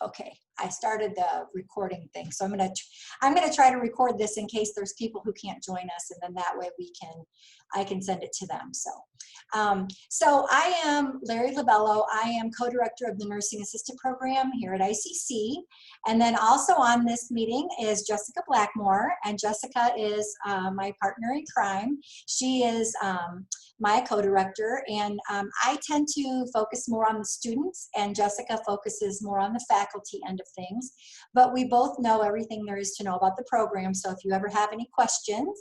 Okay, I started the recording thing, so I'm gonna try to record this in case there's people who can't join us, and then that way I can send it to them. So I am Larry Labello. I am co-director of the Nursing Assistant Program here at ICC, and then also on this meeting is Jessica Blackmore, and Jessica is my partner in crime. She is my co-director, and I tend to focus more on the students, and Jessica focuses more on the faculty end of things. But we both know everything there is to know about the program, so if you ever have any questions,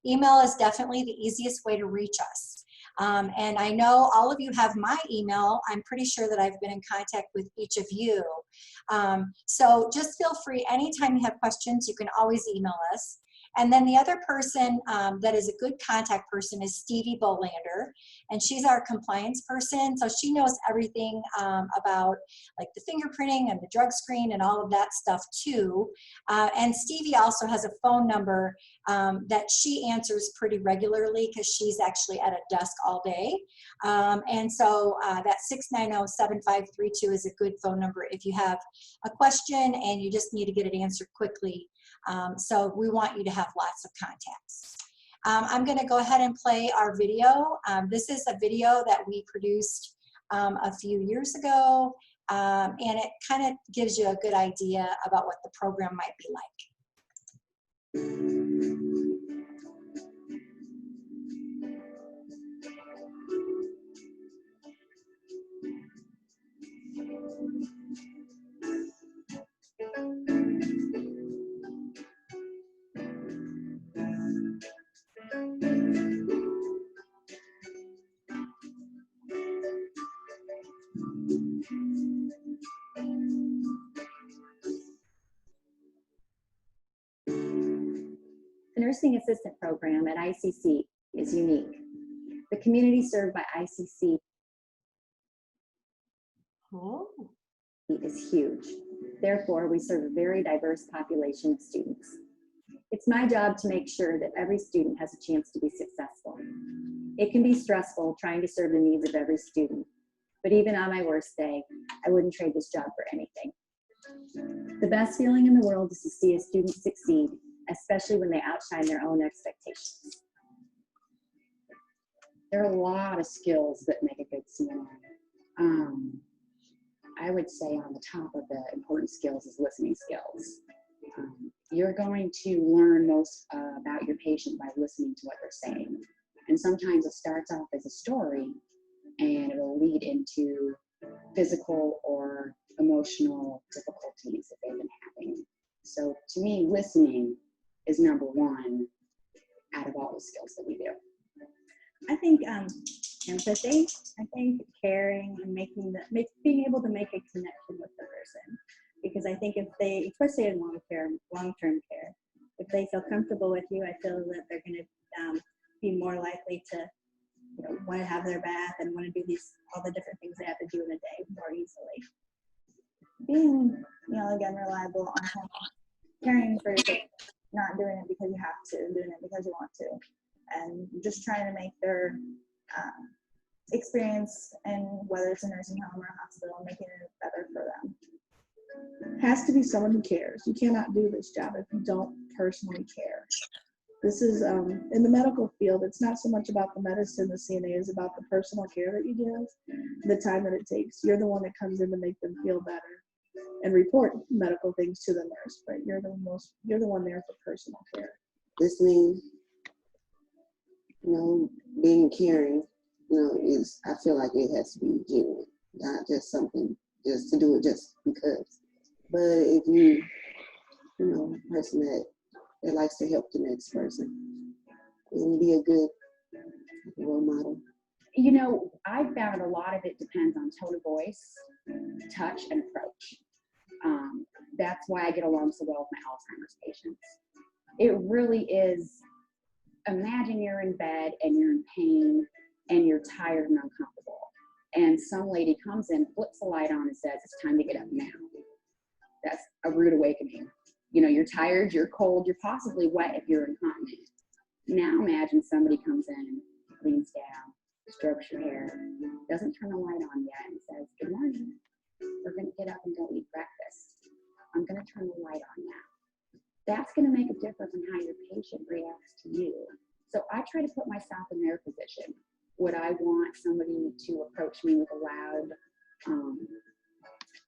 email is definitely the easiest way to reach us. And I know all of you have my email. I'm pretty sure that I've been in contact with each of you. So just feel free, anytime you have questions, you can always email us. And then the other person that is a good contact person is Stevie Bolander, and she's our compliance person. So she knows everything about like the fingerprinting and the drug screen and all of that stuff too. And Stevie also has a phone number that she answers pretty regularly because she's actually at a desk all day. And so that 690-7532 is a good phone number if you have a question and you just need to get it answered quickly. So we want you to have lots of contacts. I'm going to go ahead and play our video. This is a video that we produced a few years ago, and it kind of gives you a good idea about what the program might be like. The Nursing Assistant Program at ICC is unique. The community served by ICC is huge. Therefore, we serve a very diverse population of students. It's my job to make sure that every student has a chance to be successful. It can be stressful trying to serve the needs of every student, but even on my worst day, I wouldn't trade this job for anything. The best feeling in the world is to see a student succeed, especially when they outshine their own expectations. There are a lot of skills that make a good CNA. I would say on the top of the important skills is listening skills. You're going to learn most about your patient by listening to what they're saying. And sometimes it starts off as a story and it'll lead into physical or emotional difficulties that they've been having. So to me, listening is number one out of all the skills that we do. I think empathy, I think caring and being able to make a connection with the person. Because I think if they, especially in long-term care, if they feel comfortable with you, I feel that they're going to be more likely to, want to have their bath and want to do all the different things they have to do in a day more easily. Being, again, reliable, on time, caring for your patient, not doing it because you have to, doing it because you want to, and just trying to make their experience, and whether it's a nursing home or a hospital, making it better for them. Has to be someone who cares. You cannot do this job if you don't personally care. This is, in the medical field, it's not so much about the medicine, the CNA is about the personal care that you give, the time that it takes. You're the one that comes in to make them feel better and report medical things to the nurse, but you're the one there for personal care. Listening, being caring, I feel like it has to be genuine, not just something just to do it just because. But if you, a person that likes to help the next person and be a good role model. I found a lot of it depends on tone of voice, touch, and approach. That's why I get along so well with my Alzheimer's patients. It really is, imagine you're in bed and you're in pain and you're tired and uncomfortable. And some lady comes in, flips the light on and says, "It's time to get up now." That's a rude awakening. You're tired, you're cold, you're possibly wet if you're incontinent. Now imagine somebody comes in, leans down, strokes your hair, doesn't turn the light on yet, and says, "Good morning. We're going to get up and go eat breakfast." turn the light on now. That's going to make a difference in how your patient reacts to you. So I try to put myself in their position. Would I want somebody to approach me with a loud,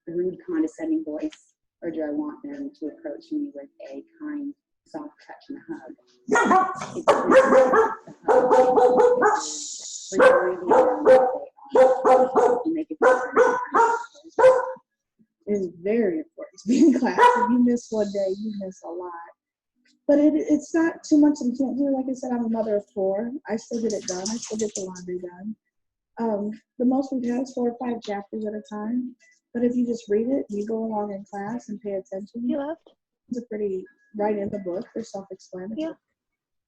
rude, condescending voice, or do I want them to approach me with a kind, soft touch and a hug? It's It's very important to be in class. If you miss one day, you miss a lot. But it's not too much that you can't do. Like I said, I'm a mother of 4. I still get it done. I still get the laundry done. The most we've had is 4 or 5 chapters at a time. But if you just read it, you go along in class and pay attention. You left? It's a pretty, right in the book, they're self-explanatory. Yeah.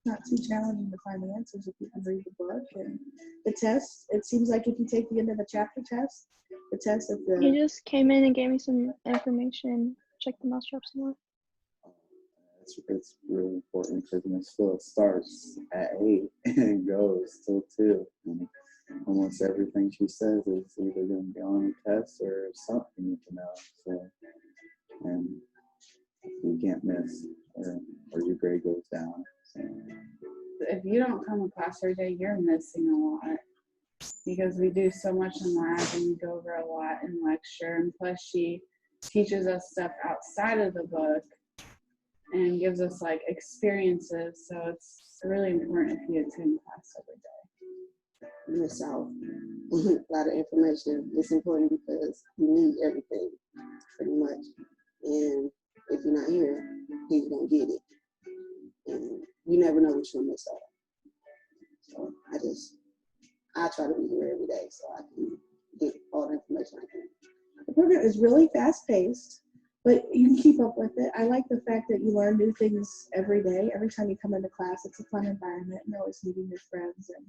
Not too challenging to find the answers if you can read the book. And the test, it seems like if you take the end of the chapter test, the test at the... You just came in and gave me some information. Check the mousetrap some more. It's really important because the school starts at 8 and goes till 2. And almost everything she says is either going to be on a test or something you need to know. So, and you can't miss, or your grade goes down. So. If you don't come to class every day, you're missing a lot because we do so much in lab and we go over a lot in lecture. And plus, she teaches us stuff outside of the book and gives us like experiences. So it's really important if you attend class every day. Miss out a lot of information. It's important because you need everything pretty much. And if you're not here, you don't get it. And you never know what you'll miss out. So I try to be here every day so I can get all the information I can. The program is really fast-paced, but you can keep up with it. I like the fact that you learn new things every day. Every time you come into class, it's a fun environment, and you're always meeting your friends, and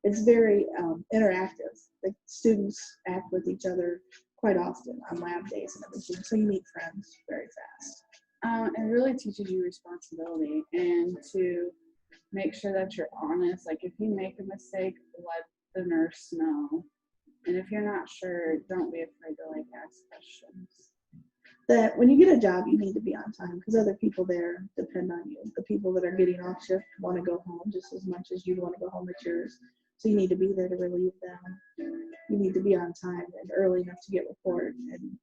it's very interactive. The students act with each other quite often on lab days and everything, so you meet friends very fast. It really teaches you responsibility and to make sure that you're honest. Like if you make a mistake, let the nurse know. And if you're not sure, don't be afraid to like ask questions. That when you get a job, you need to be on time because other people there depend on you. The people that are getting off shift want to go home just as much as you want to go home at yours. So you need to be there to relieve them. You need to be on time and early enough to get report and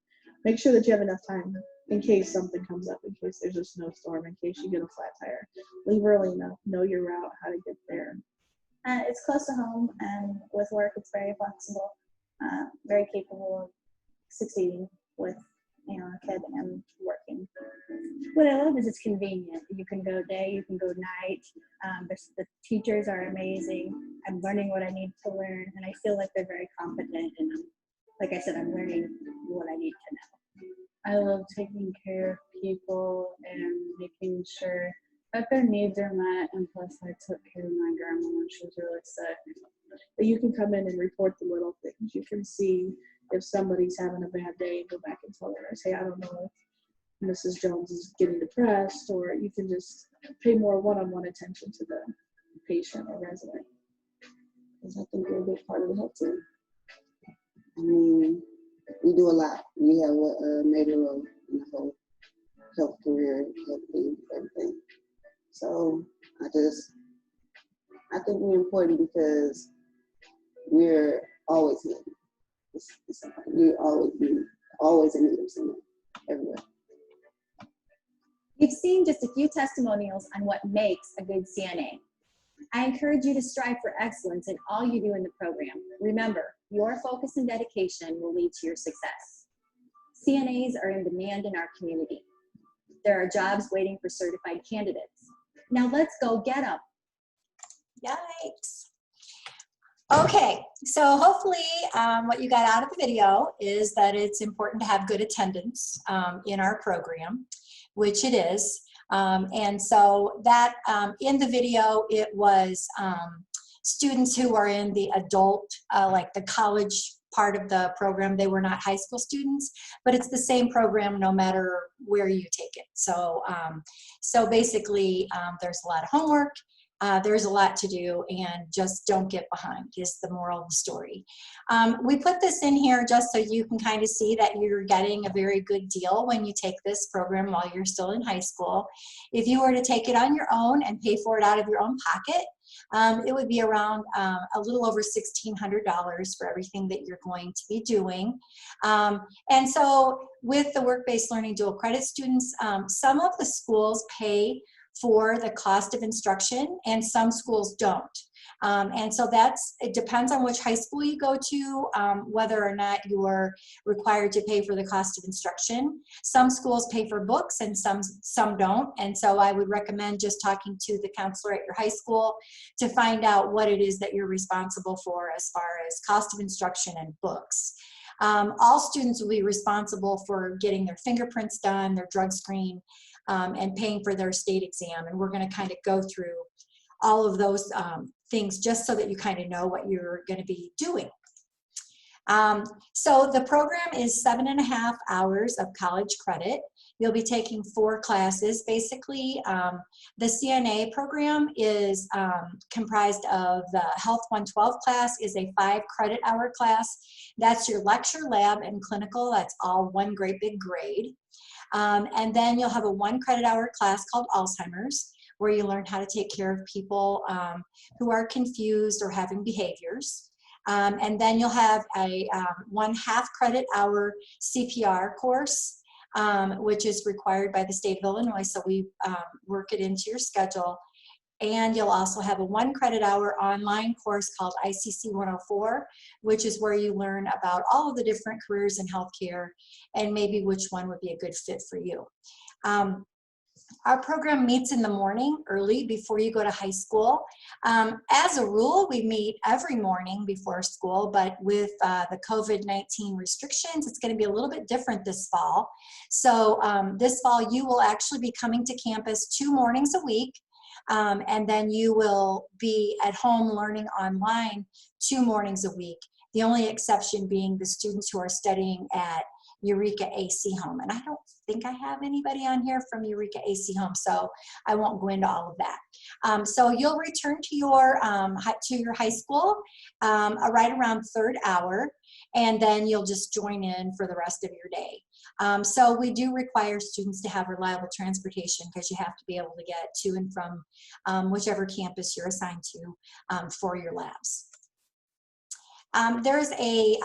make sure that you have enough time in case something comes up, in case there's a snowstorm, in case you get a flat tire. Leave early enough, know your route, how to get there. It's close to home, and with work, it's very flexible, very capable of succeeding with a kid and working. What I love is it's convenient. You can go day, you can go night. The teachers are amazing. I'm learning what I need to learn, and I feel like they're very competent. And like I said, I'm learning what I need to know. I love taking care of people and making sure that their needs are met. And plus, I took care of my grandma when she was really sick. But you can come in and report the little things. You can see if somebody's having a bad day and go back and tell her, say, I don't know if Mrs. Jones is getting depressed, or you can just pay more one-on-one attention to the patient or resident. Because I think they're a big part of the health team. I mean, we do a lot. We have a major role in the whole health career, health team, everything. So I think we're important because we're always needed. We always in need of someone everywhere. You've seen just a few testimonials on what makes a good CNA. I encourage you to strive for excellence in all you do in the program. Remember, your focus and dedication will lead to your success. CNAs are in demand in our community. There are jobs waiting for certified candidates. Now let's go get them. Yikes. Okay, so hopefully what you got out of the video is that it's important to have good attendance in our program, which it is. And so that in the video, it was students who are in the adult, like the college part of the program. They were not high school students, but it's the same program no matter where you take it. So, so basically there's a lot of homework. there's a lot to do, and just don't get behind is the moral of the story. We put this in here just so you can kind of see that you're getting a very good deal when you take this program while you're still in high school. If you were to take it on your own and pay for it out of your own pocket, it would be around a little over $1,600 for everything that you're going to be doing. And so with the work-based learning dual credit students, some of the schools pay for the cost of instruction and some schools don't. And so it depends on which high school you go to, whether or not you're required to pay for the cost of instruction. Some schools pay for books and some don't. And so I would recommend just talking to the counselor at your high school to find out what it is that you're responsible for as far as cost of instruction and books. All students will be responsible for getting their fingerprints done, their drug screen, and paying for their state exam. And we're going to kind of go through all of those things just so that you kind of know what you're going to be doing. So the program is 7.5 hours of college credit. You'll be taking 4 classes. Basically, the CNA program is comprised of the Health 112 class is a 5-credit-hour class. That's your lecture, lab, and clinical. That's all one great big grade. And then you'll have a 1-credit-hour class called Alzheimer's, where you learn how to take care of people who are confused or having behaviors. And then you'll have a 1/2 credit-hour CPR course, which is required by the state of Illinois, so we work it into your schedule. And you'll also have a 1-credit-hour online course called ICC 104, which is where you learn about all of the different careers in healthcare and maybe which one would be a good fit for you. Our program meets in the morning early before you go to high school. As a rule, we meet every morning before school, but with the COVID-19 restrictions, it's going to be a little bit different this fall. So this fall, you will actually be coming to campus 2 mornings a week, and then you will be at home learning online 2 mornings a week. The only exception being the students who are studying at Eureka AC Home. And I don't think I have anybody on here from Eureka AC Home, so I won't go into all of that. So you'll return to your high school right around 3rd hour, and then you'll just join in for the rest of your day. So we do require students to have reliable transportation because you have to be able to get to and from whichever campus you're assigned to for your labs. There's a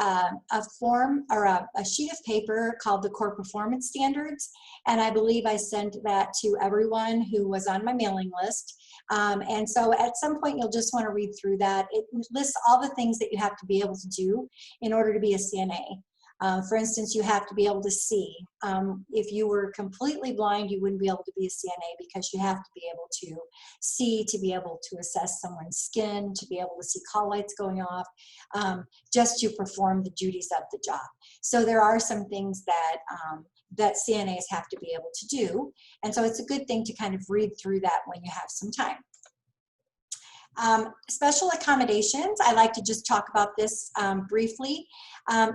form or a sheet of paper called the Core Performance Standards, and I believe I sent that to everyone who was on my mailing list. And so at some point you'll just want to read through that. It lists all the things that you have to be able to do in order to be a CNA. For instance, you have to be able to see. If you were completely blind, you wouldn't be able to be a CNA because you have to be able to see, to be able to assess someone's skin, to be able to see call lights going off, just to perform the duties of the job. So there are some things that that CNAs have to be able to do. And so it's a good thing to kind of read through that when you have some time. Special accommodations, I like to just talk about this briefly.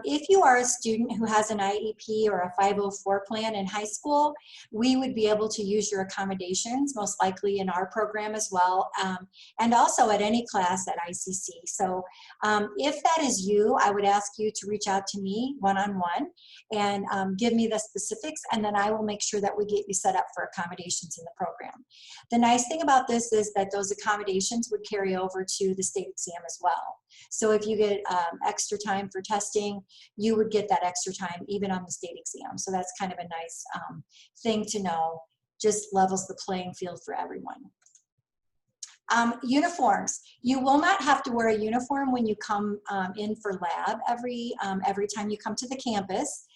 If you are a student who has an IEP or a 504 plan in high school, we would be able to use your accommodations, most likely in our program as well, and also at any class at ICC. So if that is you, I would ask you to reach out to me one-on-one and give me the specifics, and then I will make sure that we get you set up for accommodations in the program. The nice thing about this is that those accommodations would carry over to the state exam as well. So if you get extra time for testing, you would get that extra time even on the state exam. So that's kind of a nice thing to know, just levels the playing field for everyone. Uniforms. You will not have to wear a uniform when you come in for lab every time you come to the campus.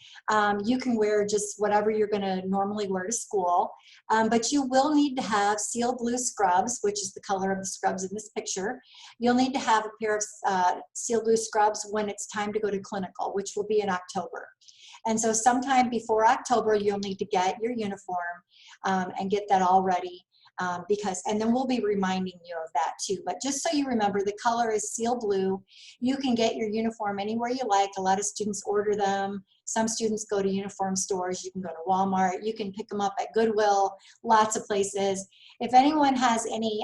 You can wear just whatever you're going to normally wear to school, but you will need to have seal blue scrubs, which is the color of the scrubs in this picture. You'll need to have a pair of seal blue scrubs when it's time to go to clinical, which will be in October. And so sometime before October, you'll need to get your uniform and get that all ready. And then we'll be reminding you of that too. But just so you remember, the color is seal blue. You can get your uniform anywhere you like. A lot of students order them. Some students go to uniform stores. You can go to Walmart. You can pick them up at Goodwill, lots of places. If anyone has any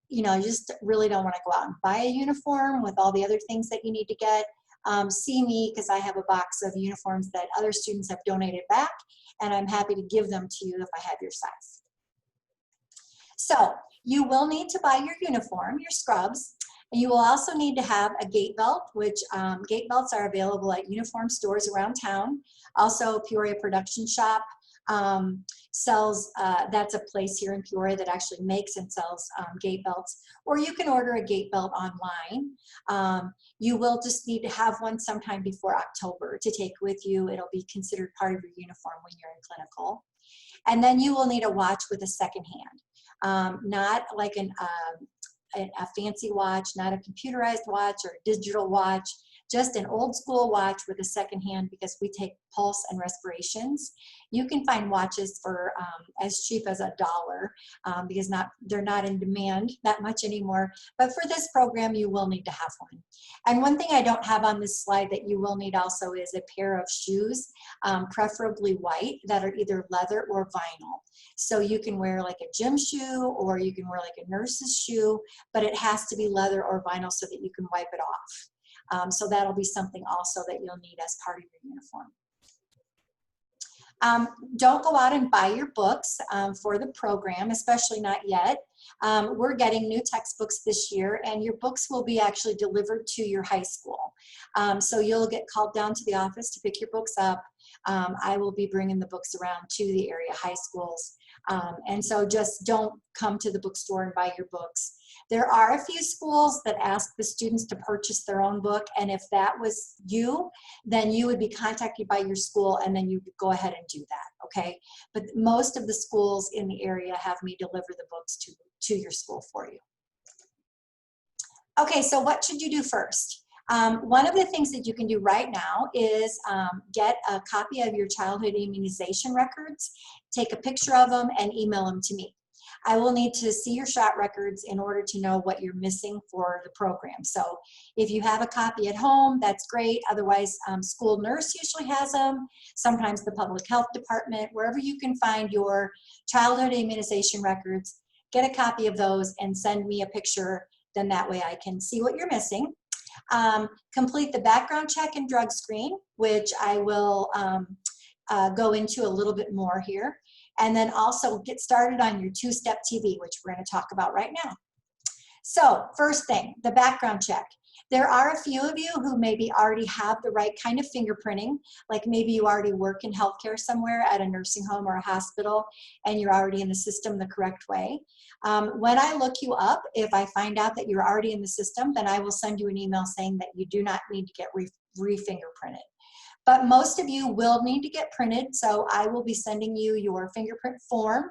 you know, you just really don't want to go out and buy a uniform with all the other things that you need to get, see me, because I have a box of uniforms that other students have donated back, and I'm happy to give them to you if I have your size. So you will need to buy your uniform, your scrubs, and you will also need to have a gait belt, which gait belts are available at uniform stores around town. Also, Peoria Production Shop sells, that's a place here in Peoria that actually makes and sells gait belts, or you can order a gait belt online. You will just need to have one sometime before October to take with you. It'll be considered part of your uniform when you're in clinical. And then you will need a watch with a second hand, not like a fancy watch, not a computerized watch or a digital watch, just an old school watch with a second hand, because we take pulse and respirations. You can find watches for as cheap as $1 because they're not in demand that much anymore. But for this program, you will need to have one. And one thing I don't have on this slide that you will need also is a pair of shoes, preferably white, that are either leather or vinyl. So you can wear like a gym shoe, or you can wear like a nurse's shoe, but it has to be leather or vinyl so that you can wipe it off. So that'll be something also that you'll need as part of your uniform. Don't go out and buy your books for the program, especially not yet. We're getting new textbooks this year, and your books will be actually delivered to your high school. So you'll get called down to the office to pick your books up. I will be bringing the books around to the area high schools. And so just don't come to the bookstore and buy your books. There are a few schools that ask the students to purchase their own book, and if that was you, then you would be contacted by your school, and then you would go ahead and do that, okay? But most of the schools in the area have me deliver the books to your school for you. Okay, so what should you do first? One of the things that you can do right now is get a copy of your childhood immunization records, take a picture of them, and email them to me. I will need to see your shot records in order to know what you're missing for the program. So if you have a copy at home, that's great. Otherwise, school nurse usually has them. Sometimes the public health department, wherever you can find your childhood immunization records, get a copy of those and send me a picture. Then that way I can see what you're missing. Complete the background check and drug screen, which I will go into a little bit more here. And then also get started on your two-step TB, which we're going to talk about right now. So first thing, the background check. There are a few of you who maybe already have the right kind of fingerprinting, like maybe you already work in healthcare somewhere at a nursing home or a hospital, and you're already in the system the correct way. When I look you up, if I find out that you're already in the system, then I will send you an email saying that you do not need to get re-fingerprinted. But most of you will need to get printed, so I will be sending you your fingerprint form.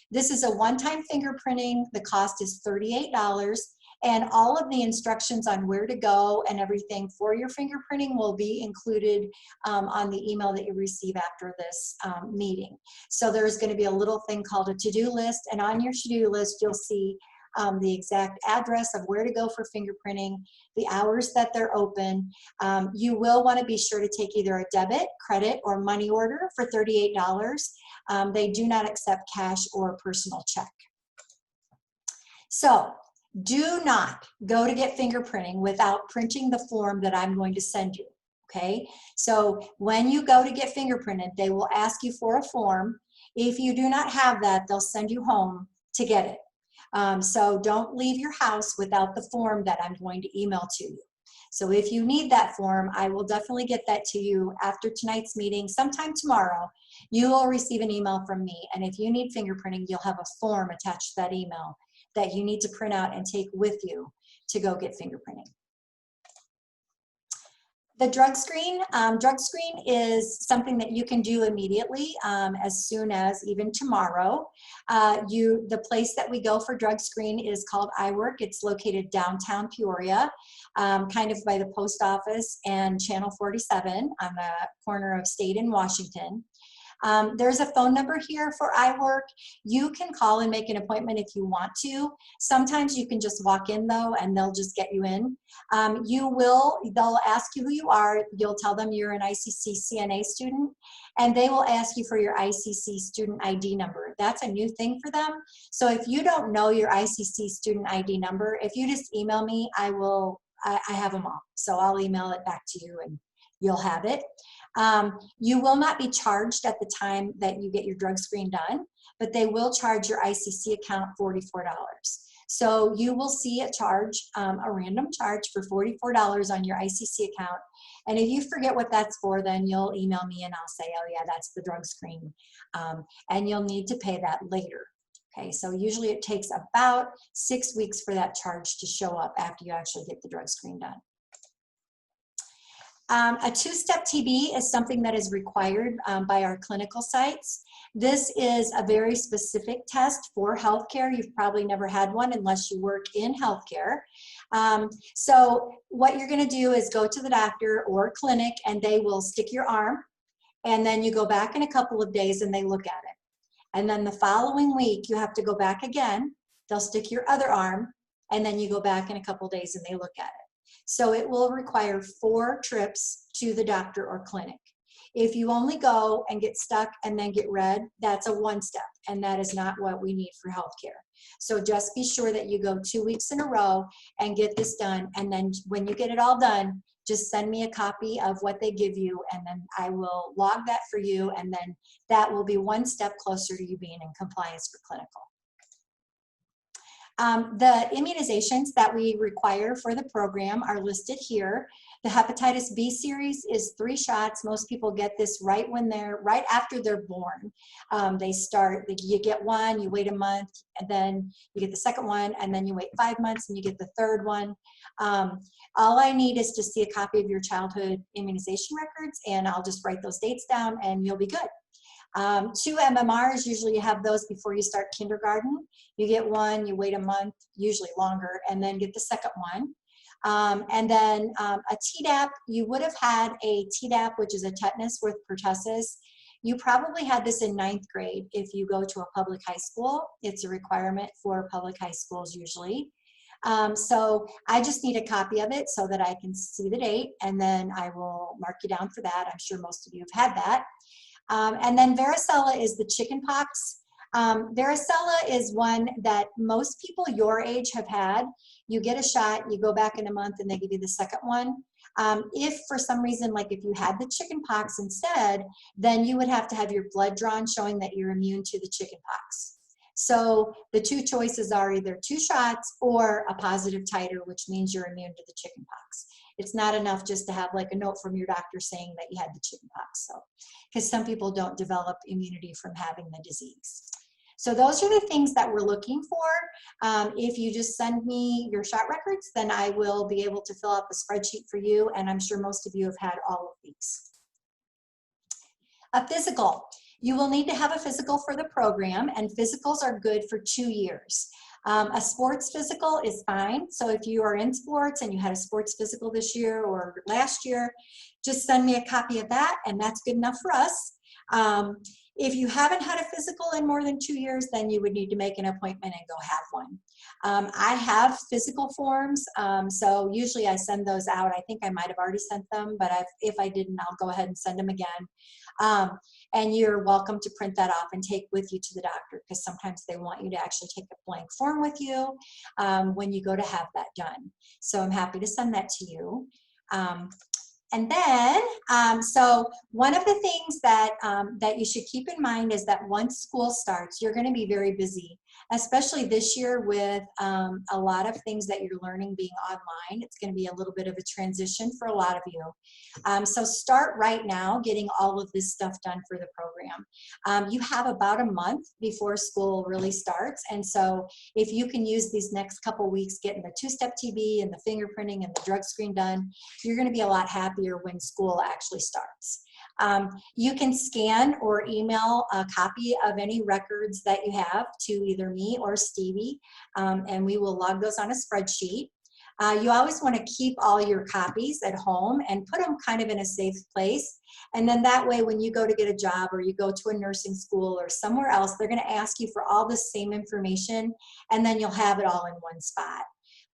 This is a one-time fingerprinting. The cost is $38, and all of the instructions on where to go and everything for your fingerprinting will be included on the email that you receive after this meeting. So there's going to be a little thing called a to-do list, and on your to-do list you'll see the exact address of where to go for fingerprinting, the hours that they're open. You will want to be sure to take either a debit, credit, or money order for $38. They do not accept cash or personal check. So do not go to get fingerprinting without printing the form that I'm going to send you, okay? So when you go to get fingerprinted, they will ask you for a form. If you do not have that, they'll send you home to get it. So don't leave your house without the form that I'm going to email to you. So if you need that form, I will definitely get that to you after tonight's meeting. Sometime tomorrow, you will receive an email from me. And if you need fingerprinting, you'll have a form attached to that email that you need to print out and take with you to go get fingerprinting. The drug screen is something that you can do immediately as soon as even tomorrow. The place that we go for drug screen is called iWork. It's located downtown Peoria, kind of by the post office and Channel 47 on the corner of State and Washington. There's a phone number here for iWork. You can call and make an appointment if you want to. Sometimes you can just walk in though, and they'll just get you in. They'll ask you who you are. You'll tell them you're an ICC CNA student, and they will ask you for your ICC student ID number. That's a new thing for them. So if you don't know your ICC student ID number, if you just email me, I have them all. So I'll email it back to you and you'll have it. You will not be charged at the time that you get your drug screen done, but they will charge your ICC account $44. So you will see a charge, a random charge for $44 on your ICC account. And if you forget what that's for, then you'll email me and I'll say, oh yeah, that's the drug screen. And you'll need to pay that later. Okay, so usually it takes about 6 weeks for that charge to show up after you actually get the drug screen done. A two-step TB is something that is required by our clinical sites. This is a very specific test for healthcare. You've probably never had one unless you work in healthcare. So what you're going to do is go to the doctor or clinic and they will stick your arm, and then you go back in a couple of days and they look at it. And then the following week you have to go back again. They'll stick your other arm, and then you go back in a couple of days and they look at it. So it will require 4 trips to the doctor or clinic. If you only go and get stuck and then get read, that's a 1 step, and that is not what we need for healthcare. So just be sure that you go 2 weeks in a row and get this done, and then when you get it all done, just send me a copy of what they give you, and then I will log that for you, and then that will be 1 step closer to you being in compliance for clinical. The immunizations that we require for the program are listed here. The hepatitis B series is 3 shots. Most people get this right after they're born. You get 1, you wait a month, and then you get the second one, and then you wait 5 months and you get the third one. All I need is to see a copy of your childhood immunization records, and I'll just write those dates down and you'll be good. 2 MMRs, usually you have those before you start kindergarten. You get 1, you wait a month, usually longer, and then get the second one. And then a Tdap, you would have had a Tdap, which is a tetanus with pertussis. You probably had this in 9th grade if you go to a public high school. It's a requirement for public high schools usually. So I just need a copy of it so that I can see the date, and then I will mark you down for that. I'm sure most of you have had that. And then varicella is the chicken pox. Varicella is one that most people your age have had. You get a shot, you go back in a month, and they give you the second one. If for some reason, like if you had the chicken pox instead, then you would have to have your blood drawn showing that you're immune to the chicken pox. So the 2 choices are either 2 shots or a positive titer, which means you're immune to the chicken pox. It's not enough just to have like a note from your doctor saying that you had the chicken pox. So, because some people don't develop immunity from having the disease. So those are the things that we're looking for. If you just send me your shot records, then I will be able to fill out the spreadsheet for you, and I'm sure most of you have had all of these. A physical. You will need to have a physical for the program, and physicals are good for 2 years. A sports physical is fine. So if you are in sports and you had a sports physical this year or last year, just send me a copy of that, and that's good enough for us. If you haven't had a physical in more than 2 years, then you would need to make an appointment and go have one. I have physical forms, so usually I send those out. I think I might have already sent them, but if I didn't, I'll go ahead and send them again. And you're welcome to print that off and take with you to the doctor, because sometimes they want you to actually take a blank form with you when you go to have that done. So I'm happy to send that to you. And then, so one of the things that, that you should keep in mind is that once school starts, you're going to be very busy, especially this year with a lot of things that you're learning being online. It's going to be a little bit of a transition for a lot of you. So start right now getting all of this stuff done for the program. You have about a month before school really starts. And so if you can use these next couple weeks getting the 2-step TB and the fingerprinting and the drug screen done, you're going to be a lot happier when school actually starts. You can scan or email a copy of any records that you have to either me or Stevie, and we will log those on a spreadsheet. You always want to keep all your copies at home and put them kind of in a safe place. And then that way, when you go to get a job or you go to a nursing school or somewhere else, they're going to ask you for all the same information, and then you'll have it all in one spot.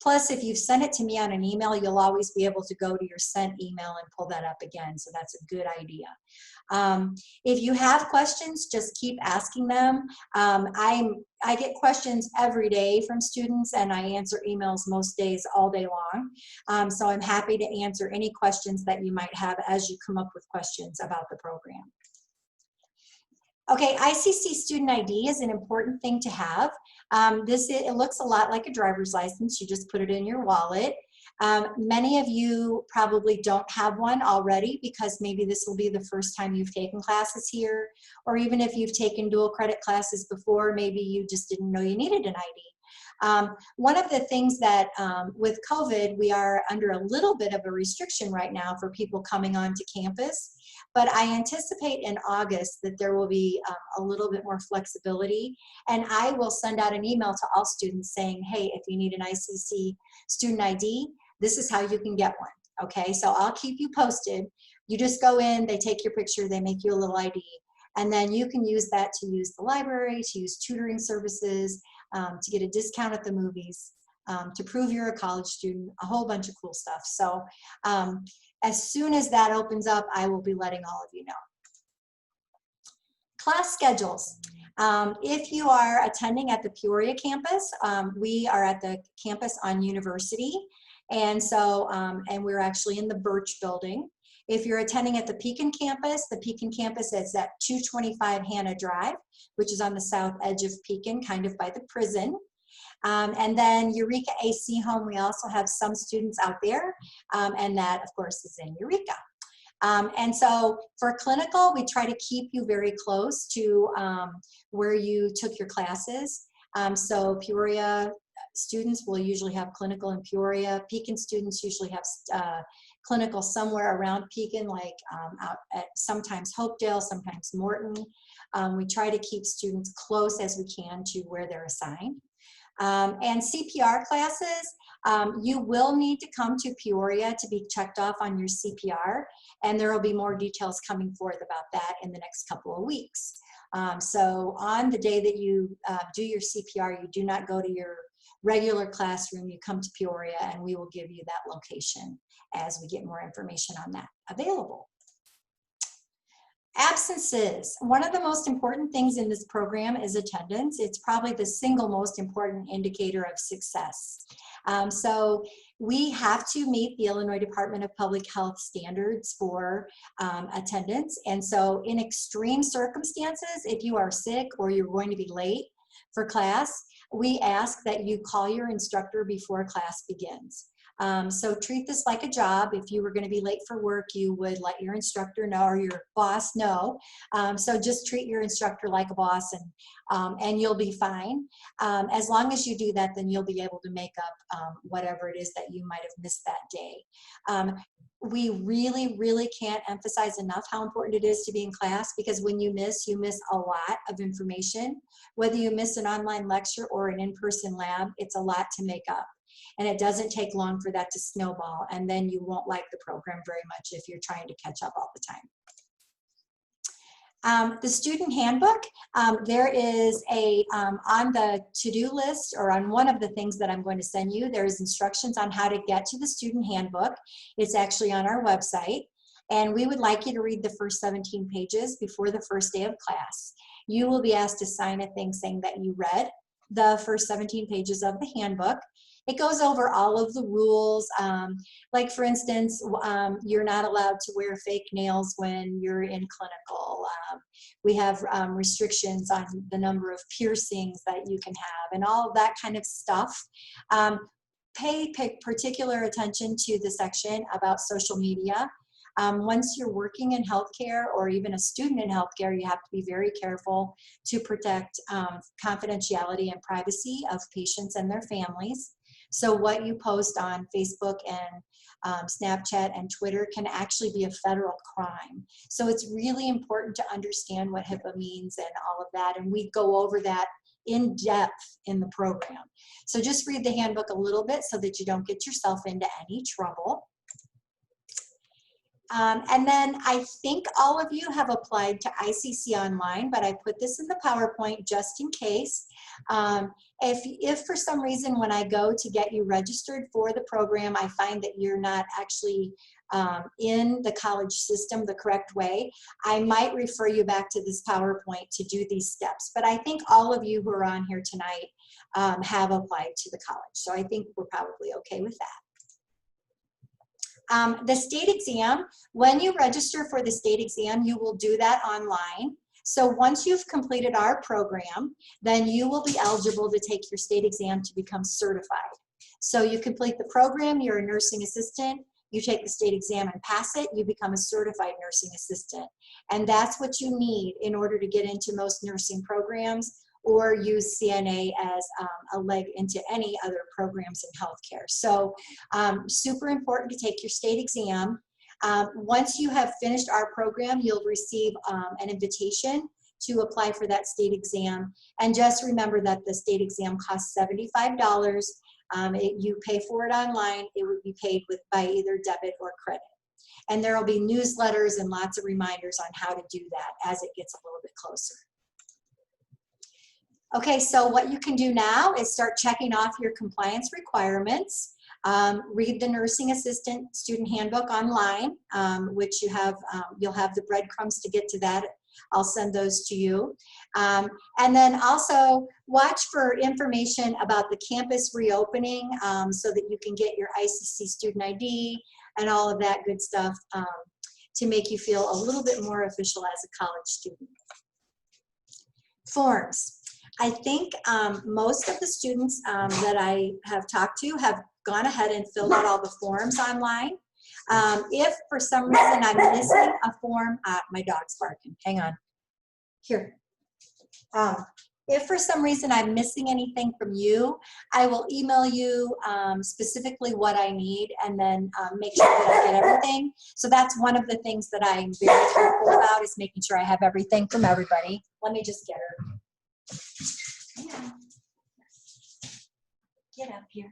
Plus, if you've sent it to me on an email, you'll always be able to go to your sent email and pull that up again. So that's a good idea. If you have questions, just keep asking them. I get questions every day from students, and I answer emails most days all day long. So I'm happy to answer any questions that you might have as you come up with questions about the program. Okay, ICC student ID is an important thing to have. It looks a lot like a driver's license. You just put it in your wallet. Many of you probably don't have one already because maybe this will be the first time you've taken classes here, or even if you've taken dual credit classes before, maybe you just didn't know you needed an ID. One of the things that with COVID, we are under a little bit of a restriction right now for people coming onto campus, but I anticipate in August that there will be a little bit more flexibility, and I will send out an email to all students saying, hey, if you need an ICC student ID, this is how you can get one. Okay, so I'll keep you posted. You just go in, they take your picture, they make you a little ID, and then you can use that to use the library, to use tutoring services, to get a discount at the movies, to prove you're a college student, a whole bunch of cool stuff. So as soon as that opens up, I will be letting all of you know. Class schedules. If you are attending at the Peoria campus, we are at the campus on University, and so and we're actually in the Birch building. If you're attending at the Pekin campus is at 225 Hannah Drive, which is on the south edge of Pekin, kind of by the prison. And then Eureka AC Home, we also have some students out there, and that, of course, is in Eureka. And so for clinical, we try to keep you very close to where you took your classes. So Peoria students will usually have clinical in Peoria. Pekin students usually have clinical somewhere around Pekin, like out at sometimes Hopedale, sometimes Morton. We try to keep students close as we can to where they're assigned. And CPR classes, you will need to come to Peoria to be checked off on your CPR, and there will be more details coming forth about that in the next couple of weeks. So on the day that you do your CPR, you do not go to your regular classroom, you come to Peoria, and we will give you that location as we get more information on that available. Absences. One of the most important things in this program is attendance. It's probably the single most important indicator of success. So we have to meet the Illinois Department of Public Health standards for attendance. And so in extreme circumstances, if you are sick or you're going to be late for class, we ask that you call your instructor before class begins. So treat this like a job. If you were going to be late for work, you would let your instructor know or your boss know. So just treat your instructor like a boss, and you'll be fine. As long as you do that, then you'll be able to make up whatever it is that you might have missed that day. We really, really can't emphasize enough how important it is to be in class, because when you miss a lot of information. Whether you miss an online lecture or an in-person lab, it's a lot to make up. And it doesn't take long for that to snowball, and then you won't like the program very much if you're trying to catch up all the time. The student handbook, there is on the to-do list, or on one of the things that I'm going to send you, there's instructions on how to get to the student handbook. It's actually on our website, and we would like you to read the first 17 pages before the first day of class. You will be asked to sign a thing saying that you read the first 17 pages of the handbook. It goes over all of the rules, like for instance, you're not allowed to wear fake nails when you're in clinical. We have restrictions on the number of piercings that you can have and all of that kind of stuff. Pay particular attention to the section about social media. Once you're working in healthcare or even a student in healthcare, you have to be very careful to protect confidentiality and privacy of patients and their families. So what you post on Facebook and Snapchat and Twitter can actually be a federal crime. So it's really important to understand what HIPAA means and all of that. And we go over that in depth in the program. So just read the handbook a little bit so that you don't get yourself into any trouble. And then I think all of you have applied to ICC Online, but I put this in the PowerPoint just in case. If for some reason when I go to get you registered for the program, I find that you're not actually in the college system the correct way, I might refer you back to this PowerPoint to do these steps. But I think all of you who are on here tonight have applied to the college. So I think we're probably okay with that. The state exam, when you register for the state exam, you will do that online. So once you've completed our program, then you will be eligible to take your state exam to become certified. So you complete the program, you're a nursing assistant, you take the state exam and pass it, you become a certified nursing assistant. And that's what you need in order to get into most nursing programs or use CNA as a leg into any other programs in healthcare. So super important to take your state exam. Once you have finished our program, you'll receive an invitation to apply for that state exam. And just remember that the state exam costs $75. You pay for it online. It would be paid by either debit or credit. And there will be newsletters and lots of reminders on how to do that as it gets a little bit closer. Okay, so what you can do now is start checking off your compliance requirements. Read the nursing assistant student handbook online, which you'll have the breadcrumbs to get to that. I'll send those to you. And then also watch for information about the campus reopening so that you can get your ICC student ID and all of that good stuff to make you feel a little bit more official as a college student. Forms. I think most of the students that I have talked to have gone ahead and filled out all the forms online. If for some reason I'm missing a form, my dog's barking, hang on. Here. If for some reason I'm missing anything from you, I will email you specifically what I need and then make sure that I get everything. So that's one of the things that I'm very careful about is making sure I have everything from everybody. Let me just get her. Yeah. Get up here.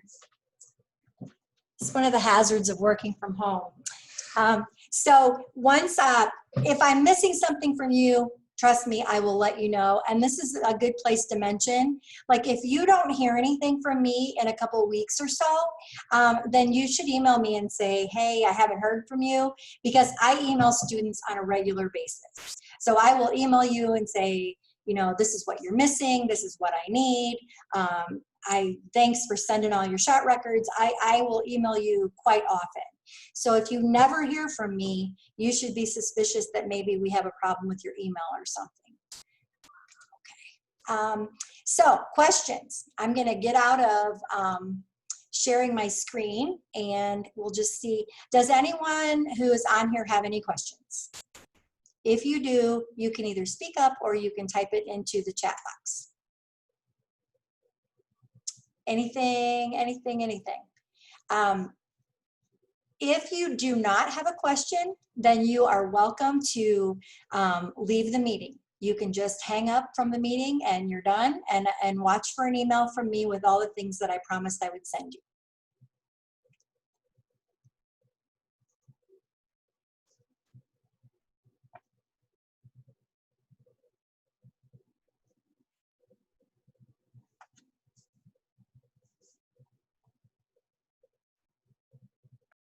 It's one of the hazards of working from home. So once, if I'm missing something from you, trust me, I will let you know. And this is a good place to mention, like if you don't hear anything from me in a couple of weeks or so, then you should email me and say, hey, I haven't heard from you, because I email students on a regular basis. So I will email you and say, you know, this is what you're missing, this is what I need. Thanks for sending all your shot records. I will email you quite often. So if you never hear from me, you should be suspicious that maybe we have a problem with your email or something. Okay. So questions. I'm going to get out of sharing my screen and we'll just see. Does anyone who is on here have any questions? If you do, you can either speak up or you can type it into the chat box. Anything. If you do not have a question, then you are welcome to leave the meeting. You can just hang up from the meeting and you're done and watch for an email from me with all the things that I promised I would send you.